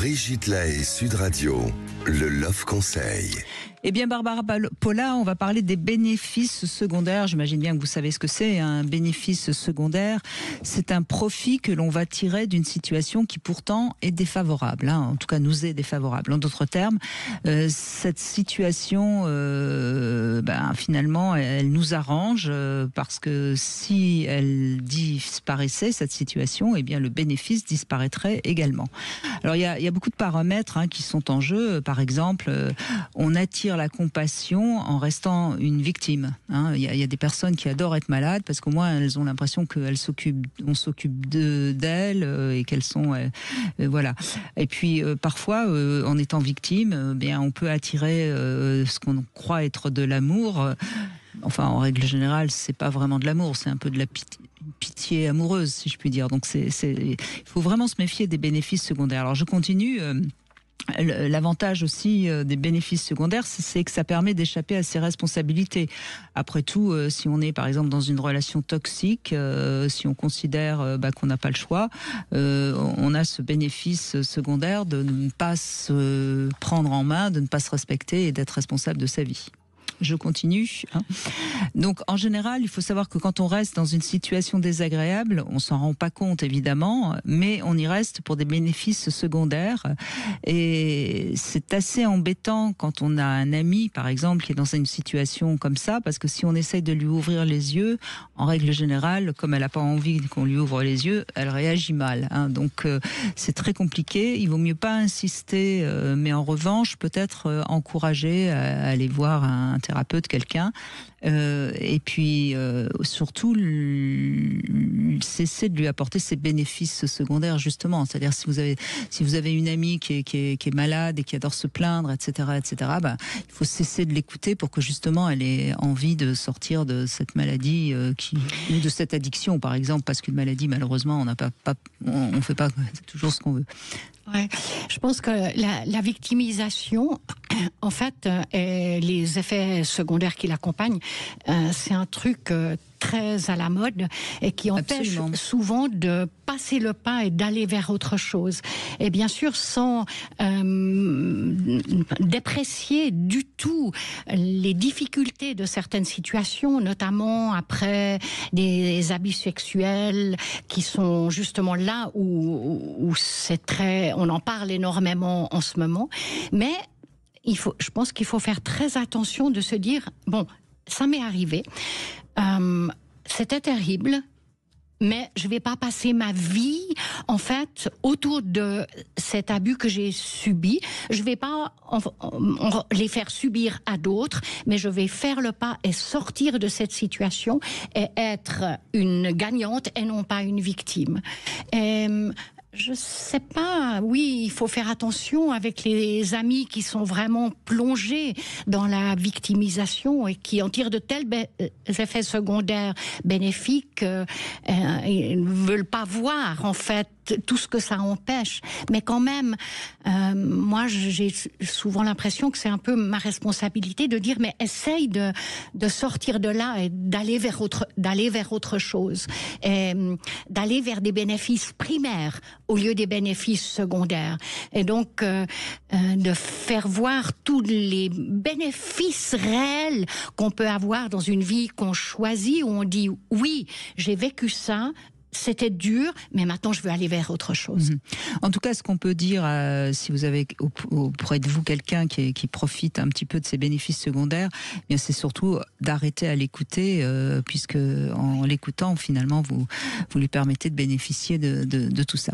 Brigitte Lahaie, Sud Radio, le Love Conseil. Eh bien, Barbara Paula, on va parler des bénéfices secondaires. J'imagine bien que vous savez ce que c'est, un bénéfice secondaire. C'est un profit que l'on va tirer d'une situation qui pourtant est défavorable. En tout cas, nous est défavorable. En d'autres termes, cette situation, finalement, elle nous arrange parce que si elle disparaissait, cette situation, eh bien, le bénéfice disparaîtrait également. Alors, il y a beaucoup de paramètres qui sont en jeu. Par exemple, on attire la compassion en restant une victime. Il y a des personnes qui adorent être malades parce qu'au moins elles ont l'impression qu'on s'occupe d'elles et qu'elles sont voilà. Et puis parfois en étant victime, on peut attirer ce qu'on croit être de l'amour. Enfin, en règle générale, c'est pas vraiment de l'amour, c'est un peu de la pitié amoureuse, si je puis dire. Donc il faut vraiment se méfier des bénéfices secondaires. Alors je continue. L'avantage aussi des bénéfices secondaires, c'est que ça permet d'échapper à ses responsabilités. Après tout, si on est par exemple dans une relation toxique, si on considère qu'on n'a pas le choix, on a ce bénéfice secondaire de ne pas se prendre en main, de ne pas se respecter et d'être responsable de sa vie. Je continue. Donc, en général, il faut savoir que quand on reste dans une situation désagréable, on s'en rend pas compte évidemment, mais on y reste pour des bénéfices secondaires. Et c'est assez embêtant quand on a un ami, par exemple, qui est dans une situation comme ça, parce que si on essaye de lui ouvrir les yeux, en règle générale, comme elle n'a pas envie qu'on lui ouvre les yeux, elle réagit mal. Donc, c'est très compliqué. Il vaut mieux pas insister, mais en revanche, peut-être encourager à aller voir un thérapeute, quelqu'un, et puis surtout cesser de lui apporter ses bénéfices secondaires, justement. C'est-à-dire si vous avez une amie qui est malade et qui adore se plaindre, etc., il faut cesser de l'écouter pour que justement elle ait envie de sortir de cette maladie ou de cette addiction, par exemple, parce qu'une maladie, malheureusement, on fait pas toujours ce qu'on veut. Ouais. Je pense que la victimisation, en fait, et les effets secondaires qui l'accompagnent, c'est un truc très à la mode et qui empêche souvent de passer le pas et d'aller vers autre chose. Et bien sûr, sans déprécier du tout les difficultés de certaines situations, notamment après des abus sexuels qui sont justement là où c'est on en parle énormément en ce moment. Mais je pense qu'il faut faire très attention de se dire, bon, ça m'est arrivé, c'était terrible, mais je ne vais pas passer ma vie, en fait, autour de cet abus que j'ai subi. Je ne vais pas les faire subir à d'autres, mais je vais faire le pas et sortir de cette situation et être une gagnante et non pas une victime. Je sais pas, oui, il faut faire attention avec les amis qui sont vraiment plongés dans la victimisation et qui en tirent de tels effets secondaires bénéfiques. Ils ne veulent pas voir, en fait, tout ce que ça empêche. Mais quand même, moi, j'ai souvent l'impression que c'est un peu ma responsabilité de dire, mais essaye de sortir de là et d'aller vers autre chose. Et d'aller vers des bénéfices primaires au lieu des bénéfices secondaires. Et donc, de faire voir tous les bénéfices réels qu'on peut avoir dans une vie qu'on choisit, où on dit, oui, j'ai vécu ça, c'était dur, mais maintenant je veux aller vers autre chose. En tout cas, ce qu'on peut dire, si vous avez auprès de vous quelqu'un qui profite un petit peu de ces bénéfices secondaires, eh bien c'est surtout d'arrêter à l'écouter, puisque en l'écoutant, finalement, vous lui permettez de bénéficier de tout ça.